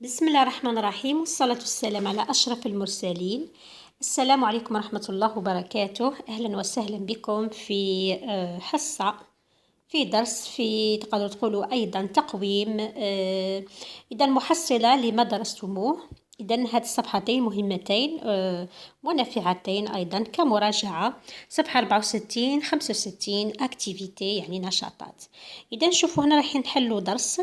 بسم الله الرحمن الرحيم والصلاة والسلام على أشرف المرسلين. السلام عليكم ورحمة الله وبركاته. أهلا وسهلا بكم في حصة في درس في تقدروا تقولوا أيضا تقويم إذا محصلة لما درستموه. إذا هذه الصفحتين مهمتين ونافعتين أيضا كمراجعة. صفحة 64 65 أكتيفيتي يعني نشاطات. إذا شوفوا هنا راح نحلوا درس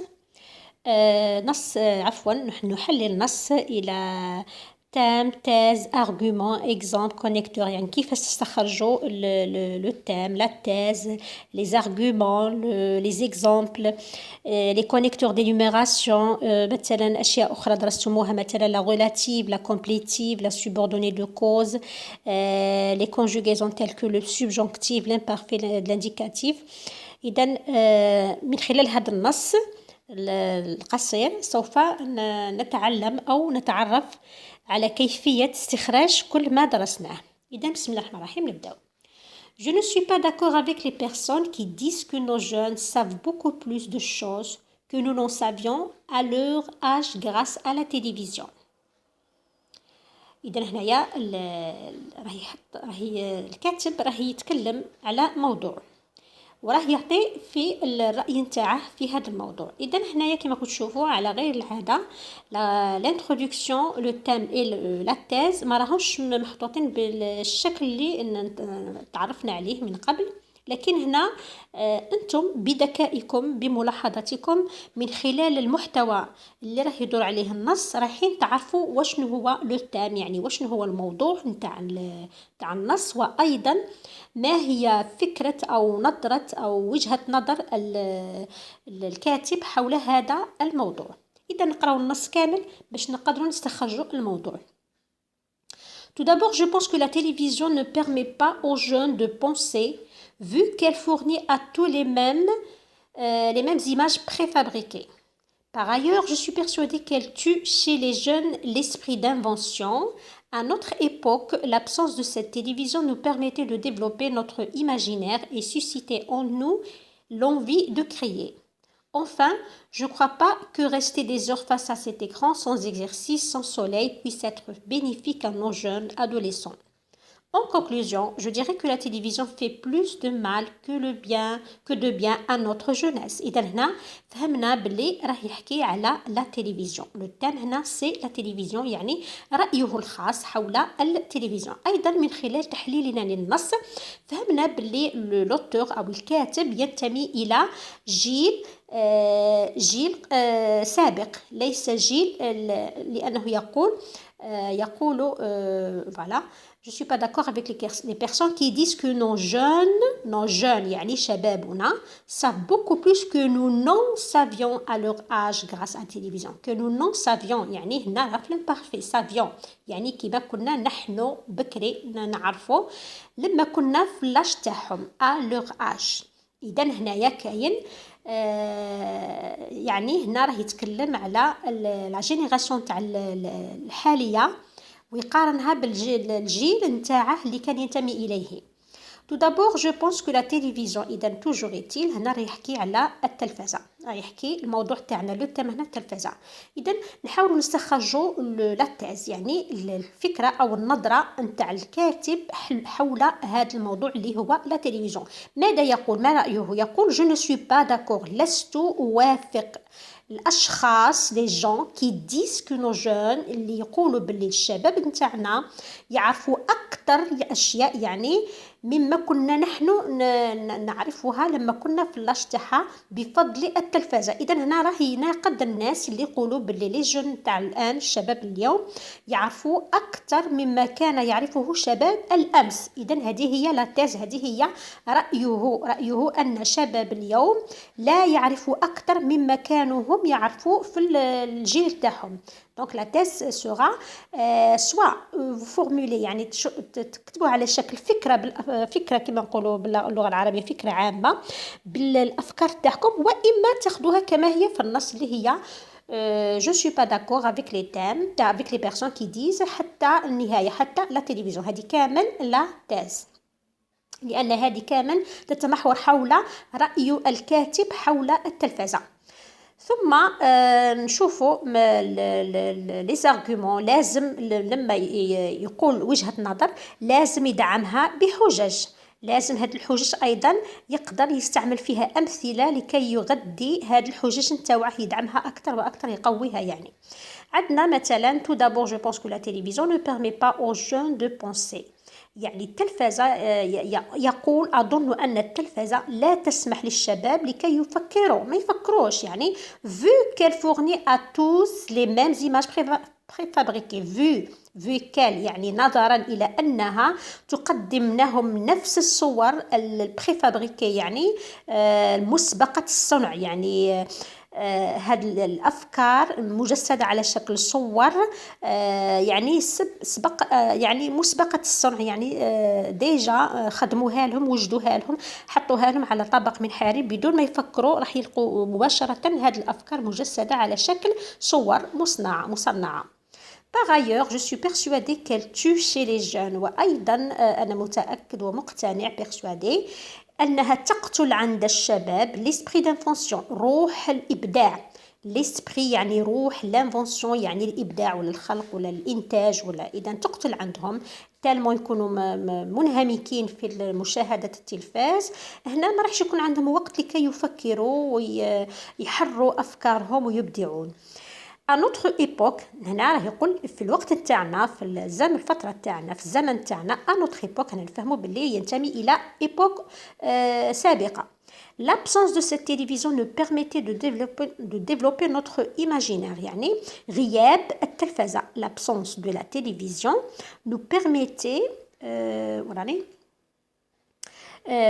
نص عفوا نحن نحلل نص إلى تام تاز argument exemple connecteur يعني كيف تستخرجوا le thème la thèse les arguments les exemples les connecteurs d'énumération مثلا أشياء أخرى درستموها مثلا la relative la complétive la subordonnée de cause les conjugaisons telles que le subjonctif l'imparfait l'indicatif. إذا من خلال هذا النص القصير سوف نتعلم أو نتعرف على كيفية استخراج كل ما درسناه. إذا بسم الله الرحمن الرحيم نبدأ. Je ne suis pas d'accord avec les personnes qui disent que nos jeunes savent beaucoup plus de choses que nous n'en savions à leur âge grâce à la télévision. إذا هنايا راهي الكاتب راهي يتكلم على موضوع وراه يعطي في الرأي نتاعه في هذا الموضوع. إذا هنايا كما تشوفوا على غير العادة الانترودكسيون لو تام اي لا تيز ما راهمش محطوطين بالشكل اللي تعرفنا عليه من قبل، لكن هنا أنتم بذكائكم بملاحظتكم من خلال المحتوى اللي راح يدور عليه النص رايحين تعرفوا وشنو هو لو تام يعني وشنو هو الموضوع نتاع النص، وأيضا ما هي فكرة أو نظرة أو وجهة نظر الكاتب حول هذا الموضوع. إذا نقرأ النص كامل باش نقدروا نستخرجوا الموضوع. Tout d'abord, je pense que la télévision ne permet pas aux jeunes de penser vu qu'elle fournit à tous les mêmes images préfabriquées. Par ailleurs, je suis persuadée qu'elle tue chez les jeunes l'esprit d'invention. À notre époque, l'absence de cette télévision nous permettait de développer notre imaginaire et susciter en nous l'envie de créer. Enfin, je ne crois pas que rester des heures face à cet écran sans exercice, sans soleil, puisse être bénéfique à nos jeunes adolescents. En conclusion, je dirais que la télévision fait plus de mal que de bien à notre jeunesse. إذا هنا فهمنا باللي راه يحكي على لا تلفزيون. لو تام هنا سي لا تلفزيون يعني رأيه الخاص حول التلفزيون. أيضا من خلال تحليلنا للنص فهمنا باللي لوتور أو الكاتب ينتمي إلى جيل سابق ليس جيل لأنه يقول voilà. Je ne suis pas d'accord avec les personnes qui disent que nos jeunes يعني شبابنا savent beaucoup plus que nous n'en savions à leur âge grâce à la télévision. Que nous n'en savions يعني هنا راه في l'imparfait savions يعني كيما كنا نحن بكري نعرفوا لما كنا في لاج تاعهم à leur âge. إذا هنايا كاين يعني هنا راه يتكلم على لا جينيراسيون تاع الحالية ويقارنها بالجيل نتاعه اللي كان ينتمي إليه. Tout d'abord, je pense que la télévision إذا toujours est-il هنا راه يحكي على التلفزة، راه يحكي الموضوع تاعنا لو تام هنا التلفزة. إذا نحاولوا نستخرجوا لا تيز يعني الفكرة أو النظرة نتاع الكاتب حول هذا الموضوع اللي هو لا تلفزيون. ماذا يقول؟ ما رأيه؟ يقول je ne suis pas d'accord لست أوافق الأشخاص les gens qui disent que nos jeunes اللي يقولوا باللي الشباب نتاعنا يعرفوا أكثر أشياء يعني مما كنا نحن نعرفها لما كنا في اللاج تاعها بفضل التلفزة. إذا هنا راه يناقض الناس اللي يقولوا باللي لي جون تاع الآن الشباب اليوم يعرفوا أكثر مما كان يعرفه شباب الأمس. إذا هذه هي لا تيز، هذه هي رأيه أن شباب اليوم لا يعرفوا أكثر مما كانوا هم يعرفوا في الجيل تاعهم. Donc la thèse sera soit vous formulez يعني تكتبوا على شكل فكرة كما نقولوا باللغة العربية فكرة عامة بالأفكار تاعكم، وإما تاخدوها كما هي في النص اللي هي je suis pas d'accord avec les thèmes avec les personnes qui disent حتى النهاية حتى لا تلفزيون. هذه كامل لا thèse لأن هذه كامل تتمحور حول رأي الكاتب حول التلفزة. ثم نشوفوا لي زارغومون لازم لما يقول وجهة نظر لازم يدعمها بحجج. لازم هاد الحجج ايضا يقدر يستعمل فيها امثله لكي يغذي هاد الحجج نتاوعه، يدعمها اكثر واكثر، يقويها يعني. عندنا مثلا tout d'abord je pense que la télévision ne permet pas aux jeunes de penser. يعني التلفزة يقول أظن أن التلفزة لا تسمح للشباب لكي يفكروا، ما يفكروش يعني vu qu'elle fournit à tous les mêmes images préfabriquées vu qu'elle يعني نظرا إلى أنها تقدم لهم نفس الصور البريفابريكي يعني مسبقة الصنع يعني هذه الأفكار مجسدة على شكل صور يعني يعني مسبقة الصنع يعني ديجا خدموها لهم، وجدوها لهم، حطوها لهم على طبق من حرير بدون ما يفكروا، راح يلقوا مباشرة هذه الأفكار مجسدة على شكل صور مصنعة. Par ailleurs, je suis persuadée qu'elle tue chez les jeunes. وأيضا أنا متأكد ومقتنع persuadée أنها تقتل عند الشباب l'esprit d'invention، روح الإبداع. l'esprit يعني روح، l'invention يعني الإبداع ولا الخلق ولا الإنتاج، ولا إذا تقتل عندهم تالمو يكونوا منهمكين في مشاهدة التلفاز. هنا ما راحش يكون عندهم وقت لكي يفكروا ويحروا أفكارهم ويبدعون. à notre époque هنا راه يقول في الوقت تاعنا، في الفترة تاعنا، في الزمن تاعنا à notre époque أنا نفهموا باللي ينتمي إلى époque سابقة. L'absence de cette télévision nous permettait de développer notre imaginaire. يعني غياب التلفزة، l'absence de la télévision nous permettait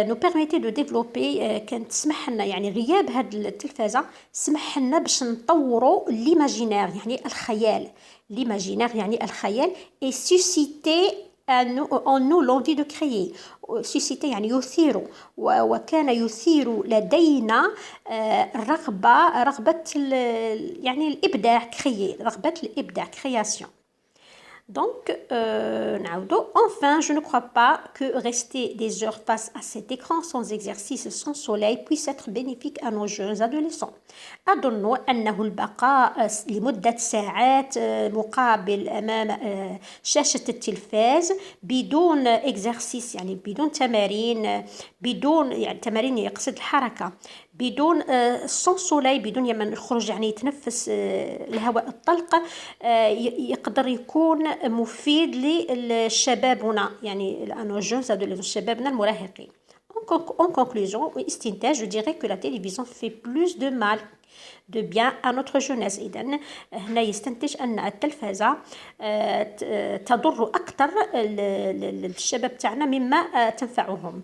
nous permettait de développer كانت تسمح لنا يعني غياب هاد التلفازة سمح لنا باش نطوروا l'imaginaire يعني الخيال. l'imaginaire يعني الخيال et susciter en nous l'envie de créer. susciter يعني يثير، وكان يثير لدينا رغبة يعني الإبداع، créer، رغبة الإبداع، création. Donc, enfin, je ne crois pas que rester des heures face à cet écran sans exercice, sans soleil, puisse être bénéfique à nos jeunes adolescents. أظن أنه البقاء لمدة ساعات مقابل أمام شاشة التلفاز بدون exercice يعني بدون تمارين، بدون يعني تمارين يقصد الحركة، بدون sans soleil، بدون يمن يخرج يعني يتنفس الهواء الطلق، يقدر يكون مفيد لشبابنا يعني شبابنا المراهقين. En conclusion, استنتاج, je dirais que la télévision fait plus de mal de bien à notre jeunesse. إذن هنا يستنتج أن التلفزة تضر أكثر الشباب تاعنا مما تنفعهم.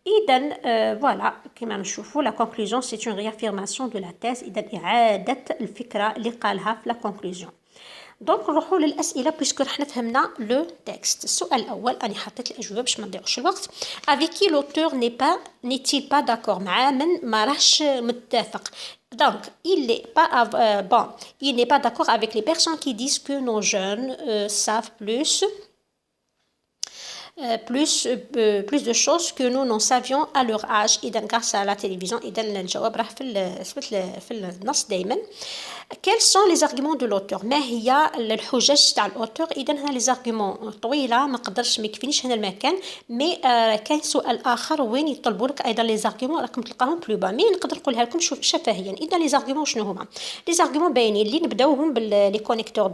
إذن voilà كما نشوفوا la conclusion c'est une réaffirmation de la thèse. إذن إعادة الفكرة اللي قالها في la conclusion. دونك نروحوا للأسئلة بيسكو حنا فهمنا لو تكست. السؤال الأول أنا حطيت الأجوبة باش ما نضيعوش الوقت. avec qui l'auteur n'est-il pas d'accord، مع من ما راهش متفق. Donc, il n'est pas d'accord avec les personnes qui disent que nos jeunes savent plus de choses que nous n'en savions à leur âge. إذا grâce à la télévision. إذا الجواب راه في النص دايما. Quels sont les arguments de l'auteur؟ ما هي الحجج تاع الأوتور؟ إذا هنا لي زارغومون طويلة ما قدرش ما يكفينيش هنا المكان، مي كاين سؤال آخر وين يطلبوا لك أيضا لي زارغومون راكم تلقاهم بلو با، مي نقدر نقولها لكم شفهيا. إذا لي زارغومون شنو هما؟ لي زارغومون باينين اللي نبداوهم باللي كونيكتور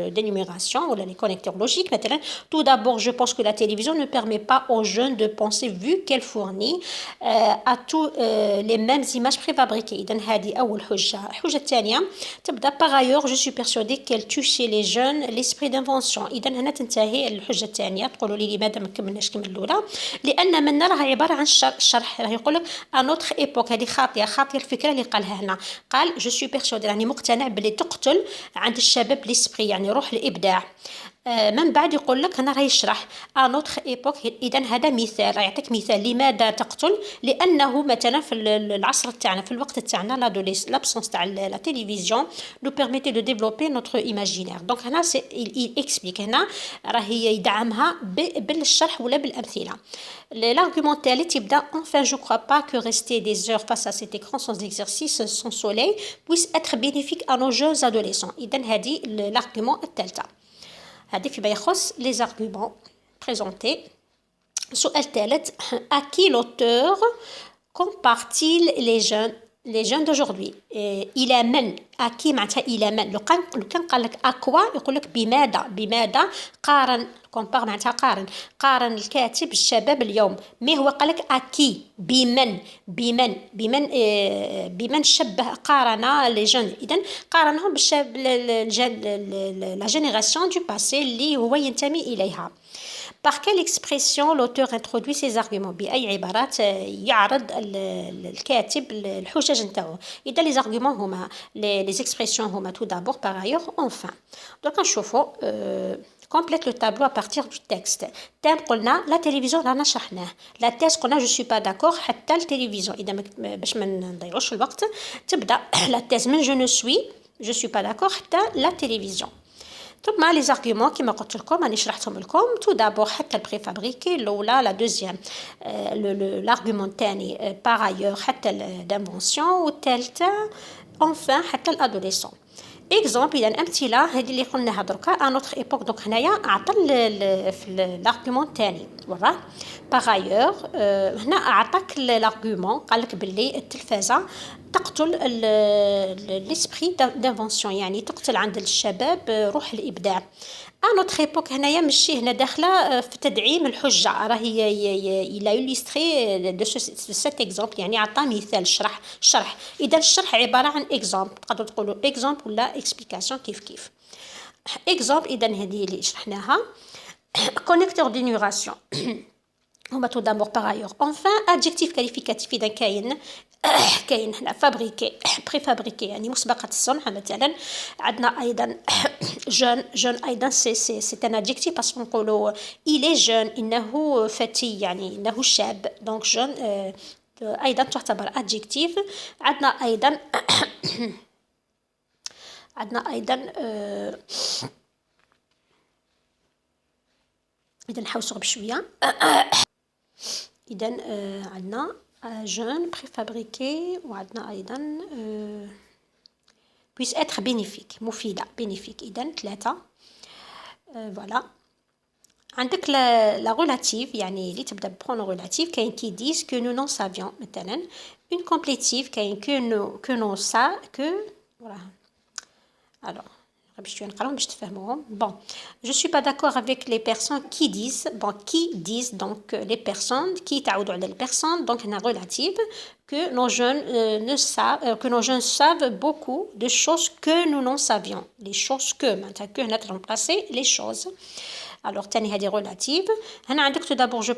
دو نيميراسيون ولا لي كونيكتور لوجيك. مثلا tout d'abord je pense que la télévision ne permet pas aux jeunes de penser vu qu'elle fournit à tous les mêmes images préfabriquées. إذا هذه أول حجة. الحجة الثانية تبدأ par ailleurs je suis persuadée qu'elle tue chez les jeunes l'esprit d'invention. إذا هنا تنتهي الحجة الثانية. تقولوا لي لماذا ما كملناش كم الأولى؟ لأن من راه عبارة عن شرح، راه يقول لك à notre époque. هذه خاطئة الفكرة اللي قالها هنا. قال je suis persuadée يعني مقتنع باللي تقتل عند الشباب l'esprit يعني روح الإبداع. من بعد يقول لك هنا راه يشرح ان اوتر ايبوك. اذا هذا مثال، راه يعطيك مثال لماذا تقتل. لانه مثلا في العصر تاعنا، في الوقت تاعنا لابسونس تاع لا تيليفزيون نو بيرميتي دو ديفلوبي نوتر ايماجينير. دونك هنا سي اكسبليك، هنا راه يدعمها بالشرح ولا بالامثله. L'argument الثالث يبدا enfin je crois pas que rester des heures face à cet écran sans exercice sans soleil puisse être bénéfique à nos jeunes adolescents. اذا هذه l'argument الثالثه. هذه فيما يخص les arguments présentés. السؤال الثالث à qui l'auteur compare-t-il les jeunes d'aujourd'hui. الى من، اكي معناتها الى من. لو كان قال لك اكوا يقول لك بماذا قارن. كومبار معناتها قارن الكاتب الشباب اليوم. مي هو قال لك اكي بمن شبه قارن لي جون. اذا قارنهم بالشاب لا جينيراسيون دو باسي اللي هو ينتمي اليها. Par quelle expression l'auteur introduit ses arguments؟ بأي عبارات يعرض الكاتب الحجج نتاعو. إذا les arguments هما les expressions هما tout d'abord par ailleurs enfin. Donc نشوفوا complète le tableau à partir du texte. تام قلنا لا تلفزيون رانا شرحناه. لا تيز قلنا جو سوي با داكور حتى التلفزيون. إذا باش ما نضيعوش الوقت تبدأ لا تيز من جو سوي با داكور حتى لا تلفزيون. ثم لي زارغومون كيما قلت لكم راني شرحتهم لكم. تو دابور حتى البري فابريكي الاولى، لا دوزيام لارغومون الثاني باغ ايور حتى دانفونسيون، والثالثه انفان حتى الادوليسون. اكزومبل اذا امثله هذه اللي قلناها دركا ان اوتر ايبوك. دونك هنايا عطى في الارغومون الثاني وراه باغ ايور. هنا اعطاك الارغومون قال لك باللي التلفازه تقتل ليسبري دانفونسيون، يعني تقتل عند الشباب روح الابداع. ان اوتر ايبوك هنايا ماشي هنا داخله في تدعيم الحجه، راه هي لا يليستري دو سيت اكزومبل، يعني عطى مثال شرح. اذا الشرح عباره عن اكزومبل، تقدروا تقولوا اكزومبل ولا اكسبليكاسيون كيف. اكزومبل اذا هذه اللي شرحناها. كونيكتور دينيوراسيون هما تو دابور باغ ايور. انفان ادجيكتيف كاليفيكاتيف اذا كاين هنا فابريكي بري فابريكي يعني مسبقة الصنع. مثلا عندنا ايضا جون ايضا سي ان ادجيكتيف باسكو نقولوا الي جون انه فتي يعني انه شاب. دونك جون ايضا تعتبر ادجيكتيف. عندنا ايضا اذا نحوسوا بشويه. اذا عندنا jeune préfabriqué وعندنا أيضا puisse être bénéfique مفيدة bénéfique. إذن ثلاثة. voilà. عندك la relative يعني اللي تبدأ ببرونو relative. كاين qui disent que nous n'en savions مثلا. une complétive كاين que nous ça que voilà. alors باش نقراهم باش تفهموهم. bon je suis pas d'accord avec les personnes qui disent donc les personnes qui تعودوا على les personnes. donc هنا relative que nos jeunes savent beaucoup de choses que nous n'en savions. les choses que معناتها que هنا remplacer les choses. alors تاني هذه relative. هنا عندك tout d'abord je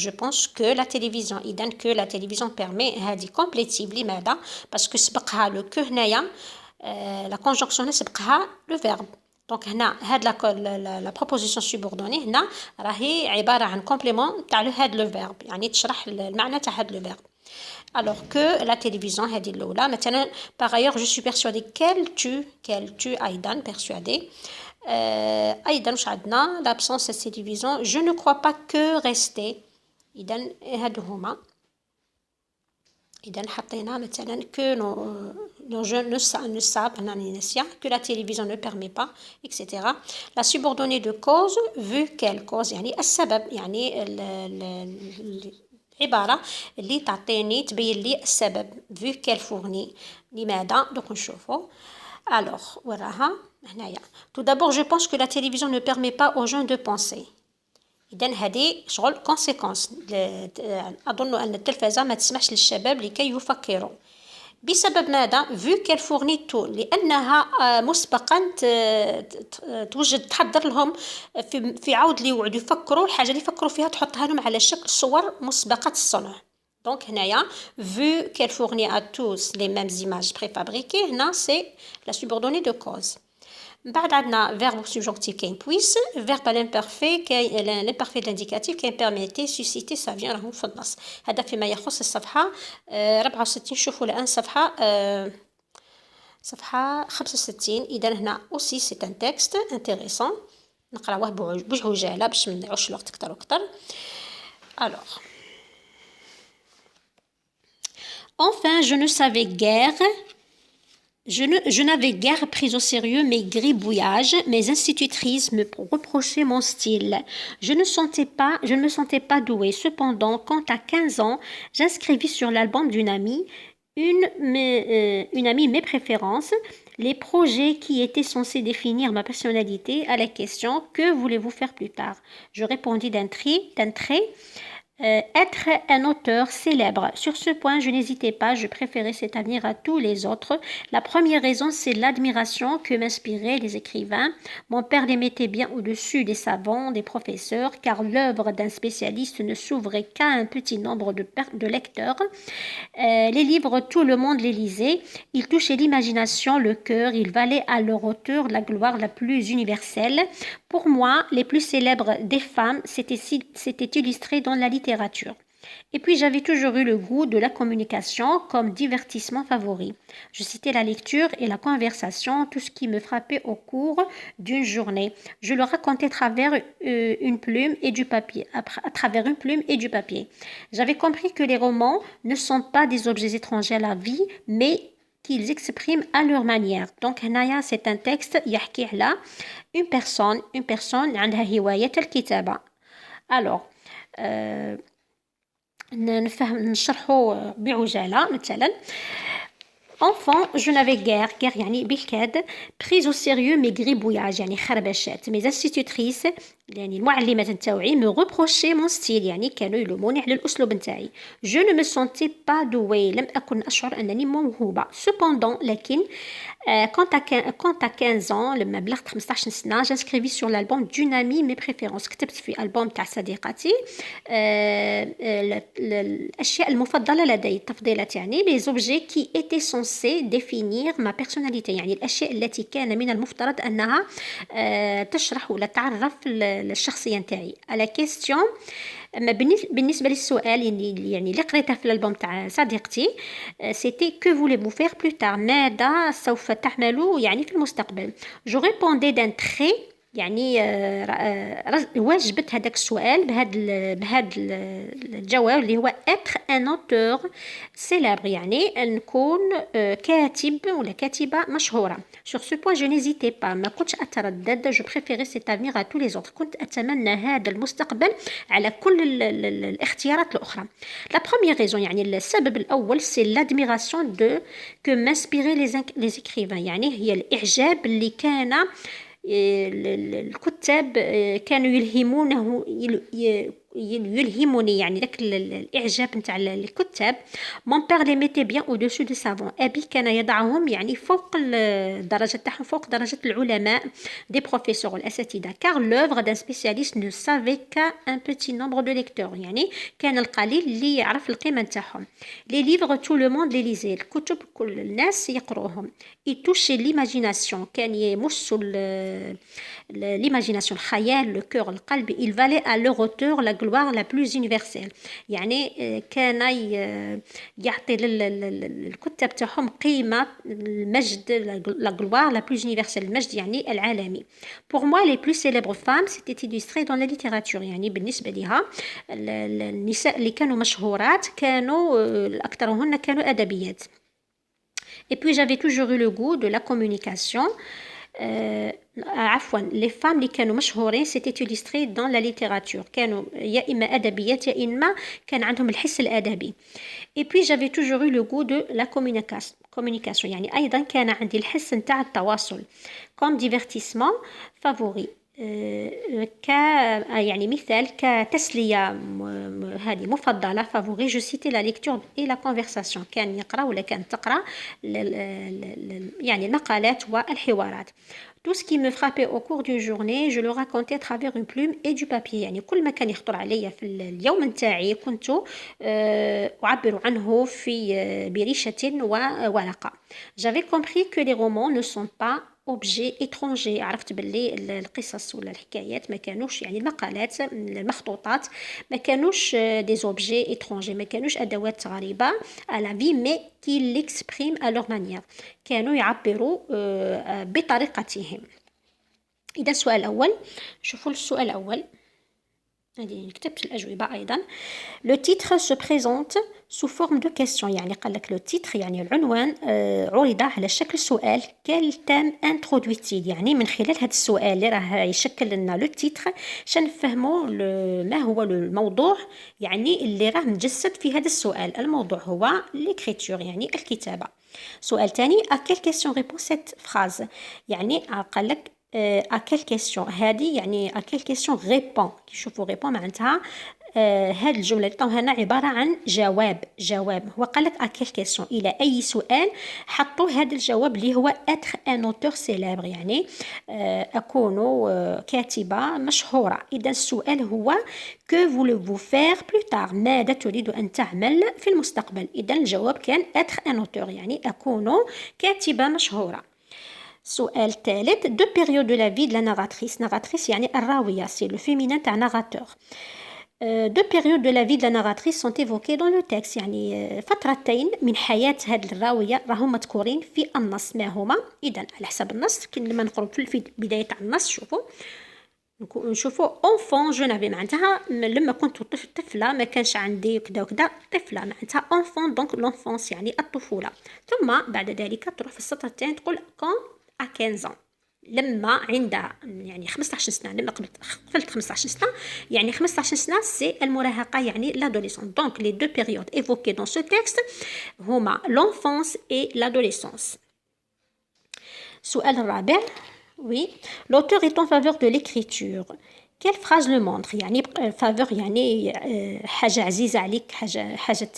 pense que la télévision. إذن que la télévision permet هذه complétive. لماذا؟ parce que سبقها le que هنايا la conjonction سبقها le verbe. دونك هنا هاد لا بروبوزيسيون سوبوردوني هنا راهي عباره عن كومبليمون تاع هاد لو فيرب، يعني تشرح المعنى تاع هاد لو فيرب. alors que la télévision هذه الاولى. مثلا par ailleurs je suis persuadée qu'elle tue ايضا persuadée. ايضا واش عندنا l'absence de télévision je ne crois pas que rester. اذا هادو هما. إذا حطينا مثلا que nos jeunes ne savent que la télévision ne permet pas etc. la subordonnée de cause vu quelle cause يعني السبب، يعني العبارة اللي تعطيني تبين لي السبب vu quelle fournit لماذا. دوك نشوفوا alors وراها هنايا. tout d'abord je pense que la télévision ne permet pas aux jeunes de penser. إذن هذه شغل كونسيكونس. أظن أن التلفزة ما تسمحش للشباب لكي يفكروا. بسبب ماذا؟ vu qu'elle fournit tout لأنها مسبقا توجد تحضر لهم في عود اللي يوعدوا يفكروا الحاجة اللي يفكروا فيها تحطها لهم على شكل صور مسبقة الصنع. donc هنايا vu qu'elle fournit à tous les mêmes images préfabriquées هنا c'est la subordonnée de cause. من بعد عندنا verbe subjonctif كاين puisse verbe à l'imparfait كاين l'imparfait de l'indicatif كاين permettez susciter ça vient راهو في النص. هذا فيما يخص الصفحة 64. شوفوا الآن صفحة 65. إذا هنا aussi c'est un texte intéressant نقراوه بعجالة باش ما نضيعوش الوقت أكتر وأكتر. Alors enfin je ne savais guère Je n'avais guère pris au sérieux mes gribouillages, mes institutrices me reprochaient mon style. Je ne me sentais pas douée. Cependant, quand à 15 ans, j'inscrivis sur l'album d'une amie, une amie mes préférences, les projets qui étaient censés définir ma personnalité à la question « Que voulez-vous faire plus tard ?» Je répondis d'un trait être un auteur célèbre. Sur ce point, je n'hésitais pas, je préférais cet avenir à tous les autres. La première raison, c'est l'admiration que m'inspiraient les écrivains. Mon père les mettait bien au-dessus des savants, des professeurs, car l'œuvre d'un spécialiste ne s'ouvrait qu'à un petit nombre de lecteurs. Les livres, tout le monde les lisait. Ils touchaient l'imagination, le cœur. Ils valaient à leur auteur la gloire la plus universelle. Pour moi, les plus célèbres des femmes s'étaient illustrées dans la littérature. Et puis, j'avais toujours eu le goût de la communication comme divertissement favori. Je citais la lecture et la conversation, tout ce qui me frappait au cours d'une journée. Je le racontais à travers une plume et du papier. J'avais compris que les romans ne sont pas des objets étrangers à la vie, mais qu'ils expriment à leur manière. Donc, هنايا c'est un texte يحكي على une personne عندها هواية الكتابة. Alors, نشرحه بعجالة مثلا. Enfant, je n'avais guère يعني بالكاد pris au sérieux mes gribouillages يعني خربشات. Mes institutrices يعني المعلمات نتاوعي me reprochaient mon style يعني كانوا يلوموني على الأسلوب نتاعي. Je ne me sentais pas douée. لم أكن أشعر أنني موهوبة. Cependant, لكن quand à 15 ans لما بلغت 15 سنة j'inscrivis sur l'album d'une amie mes préférences. كتبت في ألبوم تاع صديقتي الأشياء المفضلة لدي التفضيلات يعني les objets qui étaient censés définir ma personnalité يعني الأشياء التي كان من المفترض أنها تشرح ولا تعرف الشخصية نتاعي. على كيستيون بالنسبة للسؤال يعني اللي قريته في الألبوم تاع صديقتي c'était que voulez-vous faire plus tard ماذا سوف تعملوا يعني في المستقبل. Je répondais d'un trait يعني واجبت هذاك السؤال بهذا الجواب اللي هو être un auteur célèbre يعني نكون كاتب ولا كاتبة مشهورة. Sur ce point, je n'hésitais pas. ما كنتش أتردد. Je préférais cet avenir à tous les autres. كنت أتمنى هذا المستقبل على كل الاختيارات الأخرى. La première raison يعني السبب الأول c'est l'admiration que m'inspiraient les écrivains يعني هي الإعجاب اللي كان الكتاب كانوا يلهموني يعني ذاك الإعجاب نتاع الكتاب. Mon père les mettait bien au-dessus des savants. أبي كان يضعهم يعني فوق الدرجة تاعهم فوق درجة العلماء des professeurs والأساتذة car l'œuvre d'un spécialiste ne savait qu'à un petit nombre de lecteurs يعني كان القليل اللي يعرف القيمة نتاعهم. Les livres tout le monde les lisait. الكتب كل الناس يقروهم. Ils touchaient l'imagination كان يمسوا l'imagination الخيال le cœur القلب. Ils valaient à leur auteur la gloire la plus universelle يعني كان يعطي للكتاب تاعهم قيمة المجد la gloire la plus universelle المجد يعني العالمي. Pour moi les plus célèbres femmes s'étaient illustrées dans la littérature يعني بالنسبة لها النساء اللي كانوا مشهورات كانوا أكثرهن كانوا أدبيات. Et puis j'avais toujours eu le goût de la communication. عفوا les femmes اللي كانوا مشهورين s'étaient illustrées dans la littérature كانوا يا إما أدبيات يا إما كان عندهم الحس الأدبي. Et puis j'avais toujours eu le goût de la communication يعني أيضا كان عندي الحس نتاع التواصل comme divertissement favori. يعني مثال كتسلية هذه مفضلة favori je citais la lecture et la conversation كان يقرأ ولا كان تقرأ يعني المقالات والحوارات. Tout ce qui me frappait au cours d'une journée je le racontais à travers une plume et du papier يعني كل ما كان يخطر علي في اليوم نتاعي كنت أعبر عنه في بريشة وورقة. J'avais compris que les romans ne sont pas اوبجي اترونجي. عرفت باللي القصص ولا الحكايات ما كانوش يعني المقالات المخطوطات ما كانوش دي اوبجي اترونجي، ما كانوش ادوات غريبه على لا في مي كي ليكسبريم ا لور مانيير، كانوا يعبروا بطريقتهم. اذا السؤال الاول، شوفوا السؤال الاول، هذه كتبت الأجوبة أيضا. لو تيتر سو بريزونت سو فورم دو كيستيون، يعني قال لك لو تيتر يعني العنوان عرض على شكل سؤال. كال تام انترودويتيل، يعني من خلال هذا السؤال اللي راه يشكل لنا لو تيتر شنفهموا ما هو الموضوع يعني اللي راه مجسد في هذا السؤال. الموضوع هو ليكريتور يعني الكتابة. سؤال ثاني à quelle question répond cette phrase، يعني قال لك à quelle question، هذه يعني à quelle question répond. كي تشوفوا répond معناتها هذه الجملة اللي هنا عبارة عن جواب. هو قال لك à quelle question، إلى أي سؤال حطوا هذا الجواب اللي هو être un auteur célèbre، يعني أكون كاتبة مشهورة. إذا السؤال هو que voulez-vous faire plus tard، ماذا تريد أن تعمل في المستقبل. إذا الجواب كان être un auteur، يعني أكون كاتبة مشهورة. سؤال ثالث، دو بيريود دو لا في دو لا ناراتريس يعني الراوية، سي لو فيمينان تاع ناراتور. دو بيريود دو لا في دو لا ناراتريس سون ايفوكي دون لو تكست، يعني فترتين من حياة هذه الراوية راهم مذكورين في النص. ما هما؟ إذا على حسب النص، كي لما نقرأ في بداية تاع النص نشوفوا enfant je n'avais، معناتها لما كنت طفلة ما كانش عندي كذا وكذا، طفلة معناتها enfant دونك l'enfance يعني الطفولة. ثم بعد ذلك تروح في السطر الثاني تقول quand à 15 ans، لما عندها يعني 15 سنة، لما قبلت 15 سنة يعني 15 سنة سي المراهقة يعني l'adolescence. donc les deux périodes évoquées dans ce texte هما l'enfance et l'adolescence. السؤال الرابع، oui l'auteur est en faveur de l'écriture. quelle phrase le montre، يعني faveur يعني حاجة عزيزة عليك، حاجة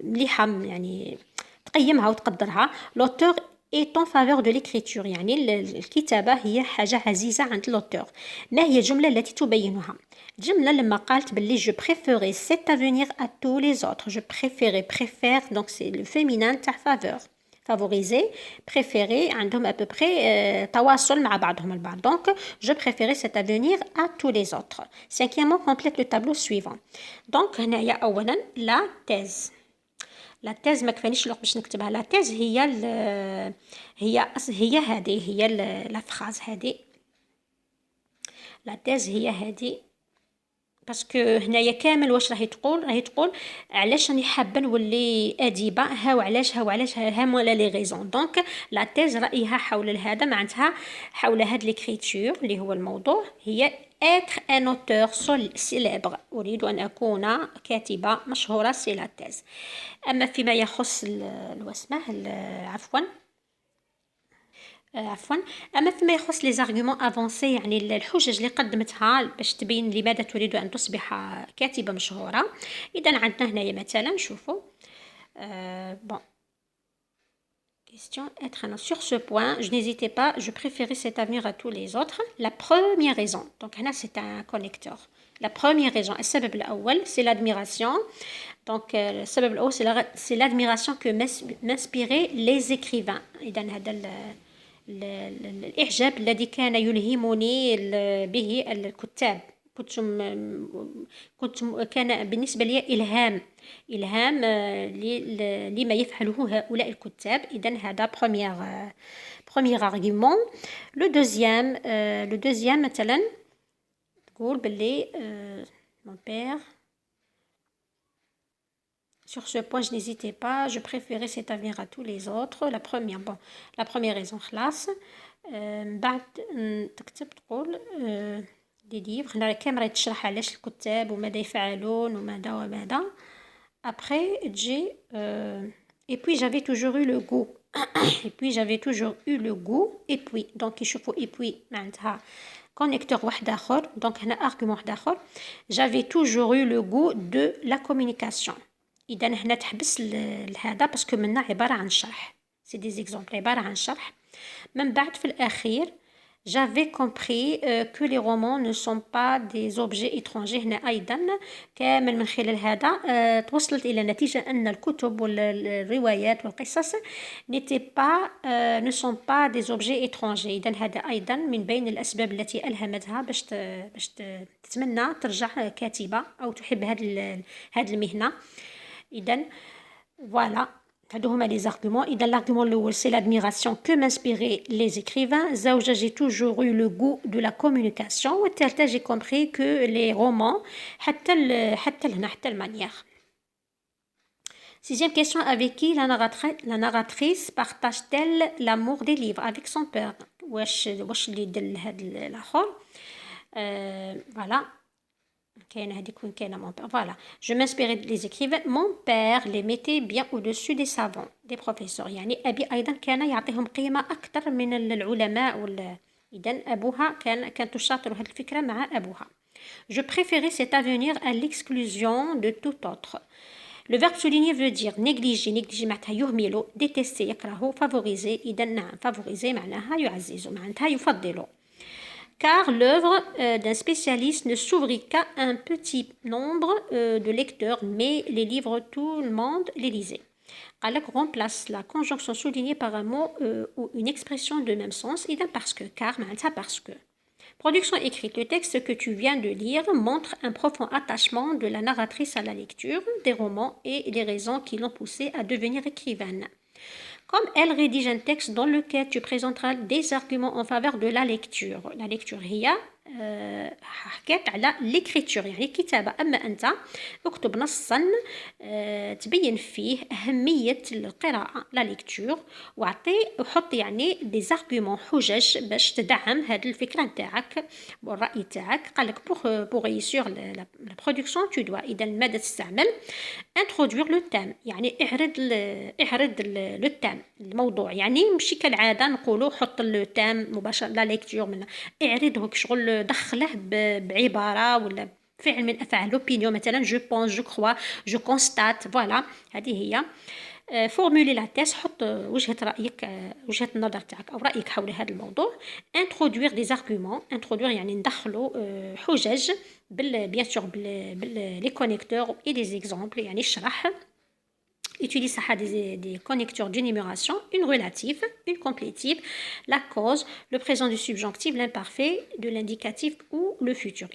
مليحة يعني تقيمها وتقدرها. l'auteur est en faveur de l'écriture يعني الكتابة هي حاجة عزيزة عند l'auteur. ما هي الجملة التي تبينها؟ الجملة لما قالت باللي je préférais cet avenir à tous les autres. je préfère donc c'est le féminin تاع faveur. favoriser, préférer عندهم à peu près تواصل مع بعضهم البعض. donc je préférais cet avenir à tous les autres. cinquièmement complète le tableau suivant. donc هنايا أولا la thèse. لا تيز ما كفانيش الوقت باش نكتبها. لا تيز هي هذه هي لا فراز هذه. لا تيز هي هذه باسكو هنايا كامل واش راهي تقول علاش راني حابه نولي اديبه، ها وعلاش ها مولا لي غيزون. دونك لا تيز رايها حول هذا، معناتها حول هاد ليكريتور اللي هو الموضوع هي être un auteur célèbre، أريد أن أكون كاتبة مشهورة، سي لا تيز. أما فيما يخص أما فيما يخص لي زارغومون افونسي يعني الحجج اللي قدمتها باش تبين لماذا تريد أن تصبح كاتبة مشهورة. إذا عندنا هنايا مثلا شوفوا bon question être un sur ce point je n'hésitais pas, je préférais cet avenir à tous les autres. La première raison, donc هنا c'est un connecteur. La première raison, السبب الأول c'est l'admiration. donc السبب الأول c'est l'admiration que m'inspiraient les écrivains. إذا هذا الإعجاب الذي كان يلهمني به الكتاب. كان بالنسبة لي إلهام لما يفعله هؤلاء الكتاب. إذن هذا premier argument. le deuxième مثلا تقول باللي mon père sur ce point je n'hésitais pas, je préférais cet avenir à tous les autres. la première raison خلاص. بعد تكتب تقول دي ليفر هنا كاميرا تشرح علاش الكتاب وماذا يفعلون وماذا. après تجي et puis j'avais toujours eu le goût et puis donc يشوفوا et puis معناتها كونيكتور واحد اخر. donc هنا ارغيومون واحد اخر j'avais toujours eu le goût de la communication. اذا هنا تحبس هذا باسكو منا عباره عن شرح، سي دي زيكزامبل عباره عن شرح. من بعد في الاخير J'avais compris que les romans ne sont pas des objets étrangers. هنا أيضا كامل من خلال هذا توصلت إلى نتيجة أن الكتب والروايات والقصص ne sont pas des objets étrangers. إذن هذا أيضا من بين الأسباب التي ألهمتها باش تتمنى ترجع كاتبة أو تحب هذه المهنة. إذن voilà. هادو هما لي زارغومون. إذا l'argument الأول c'est l'admiration que m'inspiraient les écrivains. زوجة j'ai toujours eu le goût de la communication. والثالثة j'ai compris que les romans حتى لهنا حتى المانيير. Sixième question, avec qui la narratrice partage-t-elle l'amour des livres? Avec son père. واش اللي دل هاد الآخر. Voilà. Voilà. Je m'inspirais des écrivains. Mon père les mettait bien au-dessus des savants, des professeurs. يعني أبي أيضا كان يعطيهم قيمة أكثر من العلماء إذن أبوها كانت تشاطر هذه الفكرة مع أبوها. Je préférais cet avenir à l'exclusion de tout autre. Le verbe souligner veut dire négliger معناتها يهمل, détester يكره, favoriser إذن نعم favoriser معناها يعزز معناتها يفضل. Car l'œuvre d'un spécialiste ne s'ouvrit qu'à un petit nombre de lecteurs, mais les livres, tout le monde les lisait. قالك remplace la conjonction soulignée par un mot ou une expression de même sens. إذا parce que, car معناتها parce que. Production écrite. Le texte que tu viens de lire montre un profond attachement de la narratrice à la lecture des romans et les raisons qui l'ont poussée à devenir écrivaine. Comme elle rédige un texte dans lequel tu présenteras des arguments en faveur de la lecture. La lecture هي حكيت على l'écriture يعني الكتابة. أما أنت اكتب نصا تبين فيه أهمية القراءة la lecture وحط يعني des arguments حجج باش تدعم هذه الفكرة نتاعك والرأي تاعك. قالك pour réussir la production tu dois إذا ماذا تستعمل introduire le thème يعني اعرض le thème الموضوع. يعني مشي كالعادة نقولوا حط التام مباشرة لا ليكتور منه اعرضه كشغل دخله بعبارة ولا فعل من أفعال l'opinion مثلا je pense je crois je constate voilà هذه هي. فورمولي لا تيس حط وجهة وجهة النظر تاعك أو رأيك حول هذا الموضوع. introduire des arguments introduire يعني ندخلوا حجج bien sûr les connecteurs et des exemples يعني الشرح. Utilise des connecteurs d'énumération, une relative, une complétive, la cause, le présent du subjonctif, l'imparfait, de l'indicatif ou le futur.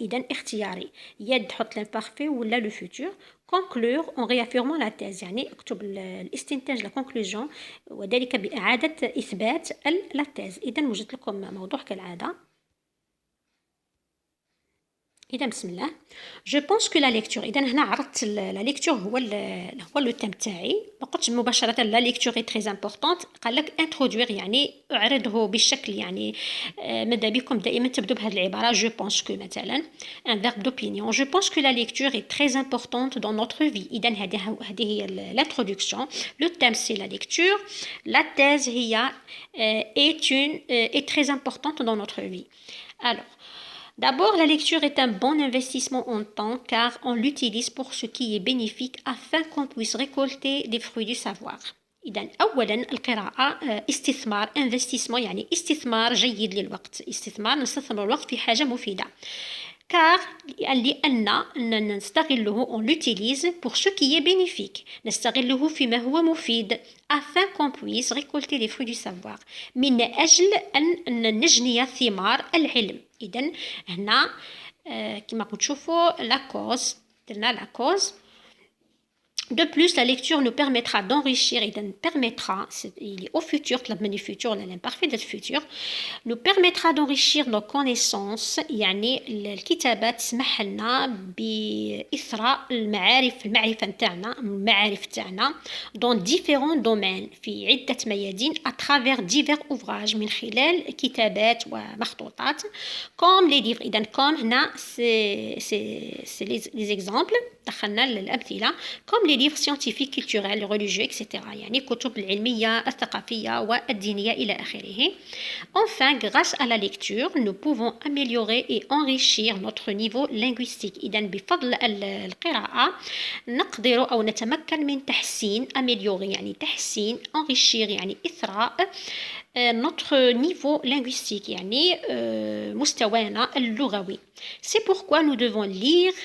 إذن اختياري. يد حط l'imparfait ou là le futur. Conclure en réaffirmant la thèse. يعني اكتب الاستنتاج la conclusion وذلك بإعادة إثبات la thèse. إذن وجدت لكم موضوع كالعادة. إذا بسم الله. جو بونس كو لا ليكتور. إذا هنا عرضت لا ليكتور هو لو تيم تاعي. ما قلتش مباشرة لا ليكتور اي تري امبورطونت. قال لك انترودوير يعني اعرضه بالشكل يعني ماذا بكم دائما تبدو بهذه العبارة جو بونس كو مثلا ان فيرب دوبينيون. جو بونس كو لا ليكتور اي تري امبورطونت دون نوتر في. إذا هذه هي الانترودكسيون. لو تيم سي لا ليكتور. لا تيز هي est très importante dans notre vie. Alors d'abord, la lecture est un bon investissement en temps car on l'utilise pour ce qui est bénéfique afin qu'on puisse récolter des fruits du savoir. إذن أولا القراءة استثمار investissement يعني استثمار جيد للوقت. استثمار نستثمر الوقت في حاجة مفيدة. car لأن نستغله on l'utilise pour ce qui est bénéfique. نستغله فيما هو مفيد afin qu'on puisse récolter les fruits du savoir. من أجل أن نجني ثمار العلم. إذن هنا كما تشوفوا la cause درنا la cause. De plus, la lecture nous permettra d'enrichir et permettra, il est au futur, le futur, l'imparfait du futur, nous permettra d'enrichir nos connaissances. يعني الكتابة تسمح لنا بإثراء المعرفة تاعنا dans différents domaines في عدة ميادين à travers divers ouvrages من خلال كتابات ومخطوطات comme les livres. إذن comme هنا c'est les exemples دخلنا للأمثلة comme les les livres scientifiques, culturels, religieux, etc. يعني الكتب العلمية الثقافية والدينية إلى آخره. Enfin, grâce à la lecture, nous pouvons améliorer et enrichir notre niveau linguistique. إذن بفضل القراءة نقدر أو نتمكن من تحسين améliorer يعني تحسين enrichir يعني إثراء notre niveau linguistique يعني مستوانا اللغوي. C'est pourquoi nous devons lire.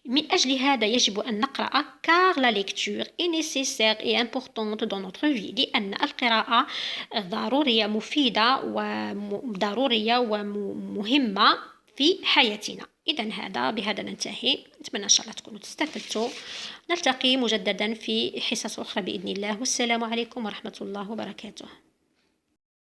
من أجل هذا يجب أن نقرأ car la lecture est nécessaire et importante dans notre vie. لأن القراءة ضرورية مفيدة وضرورية ومهمة في حياتنا. إذن بهذا ننتهي. أتمنى إن شاء الله تكونوا استفدتوا. نلتقي مجددا في حصص أخرى بإذن الله. والسلام عليكم ورحمة الله وبركاته.